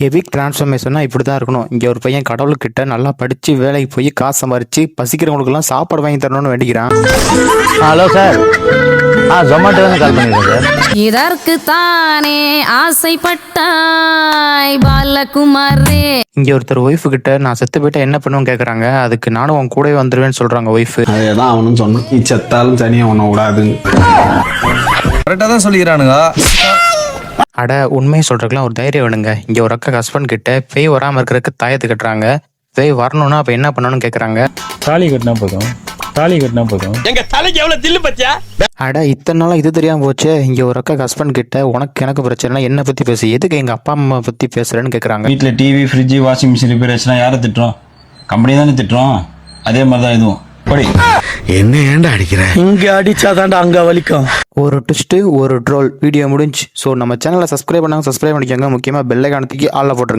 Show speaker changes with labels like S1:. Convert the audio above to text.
S1: Evict டிரான்ஸ்ஃபர்மேஷன்னா இப்படி தான் இருக்கணும். இங்கே ஒரு பையன் கடவுள்கிட்ட நல்லா படித்து வேலைக்கு போய் காசு சம்பாரித்து பசிக்கிறவங்களுக்கெல்லாம் சாப்பாடு வாங்கி தரணும்னு வேண்டிக்கிறான்.
S2: ஹலோ சார், ஜொமேட்டோன்னு கால் பண்ணியிருக்கேன் சார்.
S3: இதற்கு தானே ஆசைப்பட்டாய் பாலகுமாரே.
S1: இங்கே ஒருத்தர் ஒய்ஃபு கிட்ட நான் செத்து போயிட்டா என்ன பண்ணுவேன்னு கேட்குறாங்க. அதுக்கு நானும் உன் கூடவே வந்துடுவேன்னு சொல்கிறாங்க ஒய்ஃபு.
S4: அதேதான் அவனும் சொன்னான், நீ செத்தாலும் தனியாக ஒன்றும் விடாதுன்னு.
S5: கரெக்டாக தான் சொல்லிக்கிறானுங்க.
S1: அட உண்மையை சொல்கிறதுக்குலாம் ஒரு தைரியம் வேணுங்க. இங்கே ஒரு அக்கா ஹஸ்பண்ட் கிட்ட பேய் வராமல் இருக்கிறதுக்கு தாயத்து கட்டுறாங்க. பேய் வரணும்னா அப்போ என்ன பண்ணணும்னு கேட்குறாங்க.
S6: தாலி கட்டினா போதும்
S7: எங்க தலைக்கு எவ்வளவு தில்லு பத்தியா?
S1: அட இத்தனை நாளாக இது தெரியாமல் போச்சே. இங்கே ஒரு அக்கா ஹஸ்பண்ட் கிட்ட உனக்கு எனக்கு பிரச்சனை என்னை பற்றி பேசு, எதுக்கு எங்கள் அப்பா அம்மா பற்றி பேசுகிறேன்னு கேட்குறாங்க.
S6: வீட்டில் TV, fridge, washing machine repair ஆச்சுன்னா யாரை திட்டுறோம்? கம்பெனி தானே திட்டுறோம். அதே மாதிரி தான் இதுவும். படி
S4: என்ன ஏன்டா அடிக்கிற?
S5: இங்க அடிச்சாதான்டா அங்க வலிக்கும்.
S1: ஒரு ட்விஸ்ட்டு ஒரு ட்ரோல் வீடியோ முடிஞ்சு. ஸோ நம்ம சேனலை சப்ஸ்கிரைப் பண்ணாங்க, சப்ஸ்கிரைப் பண்ணிக்கோங்க. முக்கியமாக பெல் ஐகானை தூக்கி ஆளில் போட்டுருங்க.